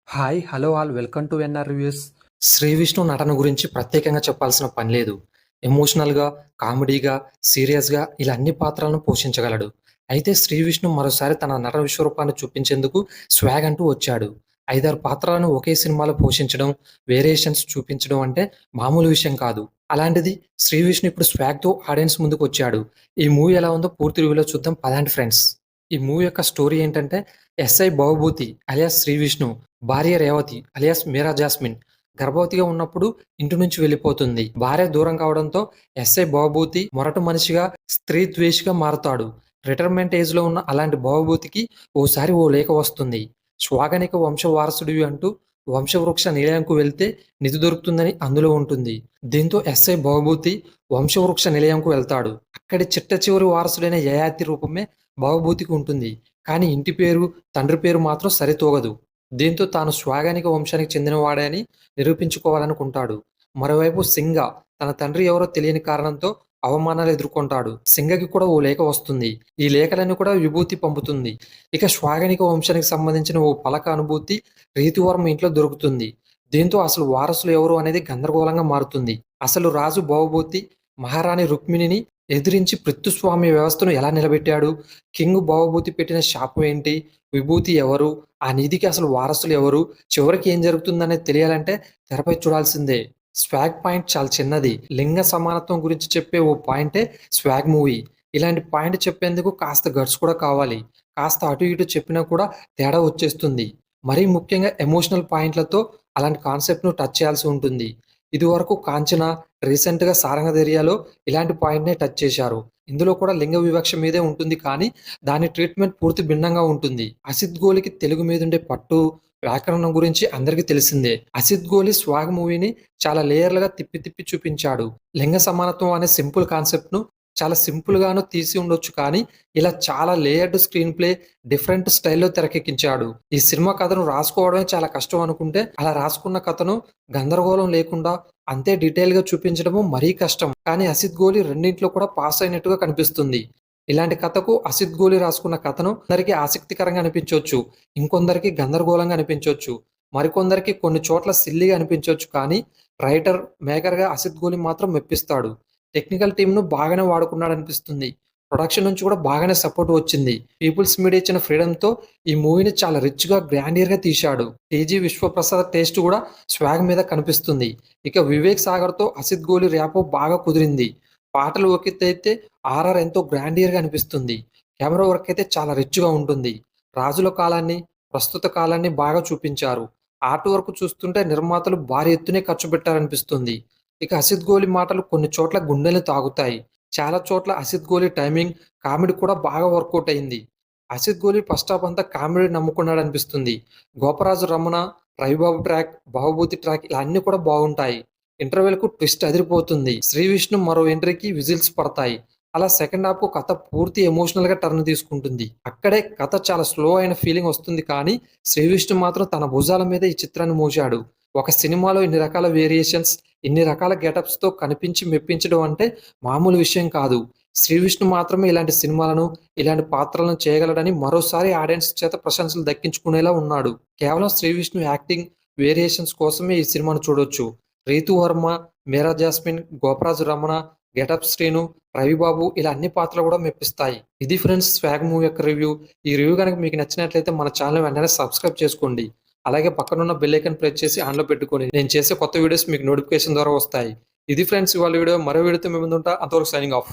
Hi! Hello all welcome to NR reviews. Sree Vishnu నటన గురించి ప్రత్యేకంగా చెప్పాల్సిన పని లేదు. ఎమోషనల్‌గా, కామెడీగా, సీరియస్‌గా ఇలా అన్ని పాత్రలను పోషించగలడు. అయితే శ్రీ విష్ణు మరోసారి తన నట విశ్వరూపాన్ని చూపించేందుకు స్వాగ్ అంటూ వచ్చాడు. 5, 6 పాత్రలను ఒకే సినిమాలో పోషించడం, వేరియేషన్స్ చూపించడం అంటే మామూలు విషయం కాదు. అలాంటిది శ్రీ విష్ణు ఇప్పుడు స్వాగ్‌తో ఆడియన్స్ ముందుకొచ్చాడు. ఈ మూవీ ఎలా ఉందో పూర్తి రివ్యూలో చూద్దాం పదండి ఫ్రెండ్స్. ఈ మూవీ యొక్క స్టోరీ ఏంటంటే ఎస్ఐ భవభూతి అలియాస్ శ్రీ విష్ణు, భార్య రేవతి అలియాస్ మీరా జాస్మిన్ గర్భవతిగా ఉన్నప్పుడు ఇంటి నుంచి వెళ్ళిపోతుంది. భార్య దూరం కావడంతో ఎస్ఐ భవభూతి మొరటు మనిషిగా, స్త్రీ ద్వేషిగా మారతాడు. రిటైర్మెంట్ ఏజ్‌లో ఉన్న అలాంటి భవభూతికి ఓసారి ఓ లేఖ వస్తుంది. శ్వాగనిక వంశ వారసుడివి అంటూ వంశవృక్ష నిలయంకు వెళ్తే నిధి దొరుకుతుందని అందులో ఉంటుంది. దీంతో ఎస్ఐ భవభూతి వంశవృక్ష నిలయంకు వెళ్తాడు. అక్కడి చిట్ట చివరి వారసుడైన యయాతి రూపమే భవభూతికి ఉంటుంది. కానీ ఇంటి పేరు, తండ్రి పేరు మాత్రం సరితూగదు. దీంతో తాను శ్వాగానిక వంశానికి చెందినవాడే అని నిరూపించుకోవాలనుకుంటాడు. మరోవైపు సింగ తన తండ్రి ఎవరో తెలియని కారణంతో అవమానాలు ఎదుర్కొంటాడు. సింగకి కూడా ఓ లేఖ వస్తుంది. ఈ లేఖలన్నీ కూడా విభూతి పంపుతుంది. ఇక శ్వాగనిక వంశానికి సంబంధించిన ఓ పలక అనుభూతి రీతివర్మ ఇంట్లో దొరుకుతుంది. దీంతో అసలు వారసులు ఎవరు అనేది గందరగోళంగా మారుతుంది. అసలు రాజు భవభూతి మహారాణి రుక్మిణిని ఎదిరించి పృథ్వస్వామ్య వ్యవస్థను ఎలా నిలబెట్టాడు? కింగ్ భవభూతి పెట్టిన శాపం ఏంటి? విభూతి ఎవరు? ఆ నిధికి అసలు వారసులు ఎవరు? చివరికి ఏం జరుగుతుందనేది తెలియాలంటే తెరపై చూడాల్సిందే. స్వాగ్ పాయింట్ చాలా చిన్నది. లింగ సమానత్వం గురించి చెప్పే ఓ పాయింటే స్వాగ్ మూవీ. ఇలాంటి పాయింట్ చెప్పేందుకు కాస్త గట్స్ కూడా కావాలి. కాస్త అటు ఇటు చెప్పినా కూడా తేడా వచ్చేస్తుంది. మరీ ముఖ్యంగా ఎమోషనల్ పాయింట్లతో అలాంటి కాన్సెప్ట్‌ను టచ్ చేయాల్సి ఉంటుంది. ఇదివరకు 'కాంచన', రీసెంట్‌గా 'సారంగధేరియా'లో ఇలాంటి పాయింట్‌నే టచ్ చేశారు. ఇందులో కూడా లింగ వివక్ష మీదే ఉంటుంది కానీ దాని ట్రీట్‌మెంట్ పూర్తి భిన్నంగా ఉంటుంది. 'అసిత్ గోలి'కి తెలుగు మీదుండే పట్టు, వ్యాకరణం గురించి అందరికీ తెలిసిందే. 'అసిత్ గోలి' స్వాగ్ మూవీని చాలా లేయర్‌లుగా తిప్పి తిప్పి చూపించాడు. లింగ సమానత్వం అనే సింపుల్ కాన్సెప్ట్‌ను చాలా సింపుల్‌గాను తీసి ఉండొచ్చు కానీ ఇలా చాలా లేయర్డ్ స్క్రీన్ ప్లే, డిఫరెంట్ స్టైల్‌లో తెరకెక్కించాడు. ఈ సినిమా కథను రాసుకోవడమే చాలా కష్టం అనుకుంటే అలా రాసుకున్న కథను గందరగోళం లేకుండా అంతే డీటెయిల్‌గా చూపించడము మరీ కష్టం. కానీ 'అసిత్ గోలి' రెండింట్లో కూడా పాస్ అయినట్టుగా కనిపిస్తుంది. ఇలాంటి కథకు 'అసిత్ గోలి' రాసుకున్న కథను కొందరికి ఆసక్తికరంగా అనిపించొచ్చు. ఇంకొందరికి గందరగోళంగా అనిపించొచ్చు. మరికొందరికి కొన్ని చోట్ల సిల్లీగా అనిపించొచ్చు కానీ రైటర్, మేకర్‌గా 'అసిత్ గోలి' మాత్రం మెప్పిస్తాడు. టెక్నికల్ టీమ్‌ను బాగానే వాడుకున్నాడనిపిస్తుంది. ప్రొడక్షన్ నుంచి కూడా బాగానే సపోర్ట్ వచ్చింది. పీపుల్స్ మీడియా ఇచ్చిన ఫ్రీడమ్‌తో ఈ మూవీని చాలా రిచ్‌గా, గ్రాండియర్‌గా తీశాడు. 'టీజీ విశ్వప్రసాద్' టేస్ట్ కూడా స్వాగ్ మీద కనిపిస్తుంది. ఇక వివేక్ సాగర్‌తో 'అసిత్ గోలి' ర్యాపో బాగా కుదిరింది. పాటలు ఒక ఎత్తైతే ఆర్ఆర్ ఎంతో గ్రాండియర్‌గా అనిపిస్తుంది. కెమెరా వర్క్ అయితే చాలా రిచ్‌గా ఉంటుంది. రాజుల కాలాన్ని, ప్రస్తుత కాలాన్ని బాగా చూపించారు. ఆర్ట్ వర్క్ చూస్తుంటే నిర్మాతలు భారీ ఎత్తునే ఖర్చు పెట్టారనిపిస్తుంది. ఇక 'అసిత్ గోలి' మాటలు కొన్ని చోట్ల గుండెల్ని తాకుతాయి. చాలా చోట్ల 'అసిత్ గోలి' టైమింగ్, కామెడీ కూడా బాగా వర్కౌట్ అయింది. 'అసిత్ గోలి' ఫస్ట్ హాఫ్ అంతా కామెడీ నమ్ముకున్నాడనిపిస్తుంది. 'గోపరాజు రమణ', 'రవిబాబు' ట్రాక్, 'భవభూతి' ట్రాక్ ఇలా అన్నీ కూడా బాగుంటాయి. ఇంటర్వెల్‌కు ట్విస్ట్ అదిరిపోతుంది. 'శ్రీ విష్ణు' మరో ఎంట్రీకి విజిల్స్ పడతాయి. అలా సెకండ్ హాఫ్‌కు కథ పూర్తి ఎమోషనల్‌గా టర్న్ తీసుకుంటుంది. అక్కడే కథ చాలా స్లో అయిన ఫీలింగ్ వస్తుంది కానీ 'శ్రీ విష్ణు' మాత్రం తన భుజాల మీద ఈ చిత్రాన్ని మోశాడు. ఒక సినిమాలో ఇన్ని రకాల వేరియేషన్స్, ఇన్ని రకాల గెటప్స్‌తో కనిపించి మెప్పించడం అంటే మామూలు విషయం కాదు. 'శ్రీ విష్ణు' మాత్రమే ఇలాంటి సినిమాలను, ఇలాంటి పాత్రలను చేయగలడని మరోసారి ఆడియన్స్ చేత ప్రశంసలు దక్కించుకునేలా ఉన్నాడు. కేవలం 'శ్రీ విష్ణు' యాక్టింగ్, వేరియేషన్స్ కోసమే ఈ సినిమాను చూడొచ్చు. రీతూ వర్మ, మీరా జాస్మిన్, గోపరాజు రమణ, గెటప్ శ్రీను, రవిబాబు ఇలా అన్ని పాత్రలు కూడా మెప్పిస్తాయి. ఇది ఫ్రెండ్స్ స్వాగ్ మూవీ యొక్క రివ్యూ. ఈ రివ్యూ గనుక మీకు నచ్చినట్లయితే మన ఛానెల్‌ని వెంటనే సబ్స్క్రైబ్ చేసుకోండి. అలాగే పక్కనున్న బెల్ ఐకాన్ ప్రెస్ చేసి ఆన్‌లో పెట్టుకోండి. నేను చేసే కొత్త వీడియోస్ మీకు నోటిఫికేషన్ ద్వారా వస్తాయి. ఇది ఫ్రెండ్స్ ఇవాళ వీడియో. మరో వీడియోతో మీ ముందుంటా. అంతవరకు సైనింగ్ ఆఫ్.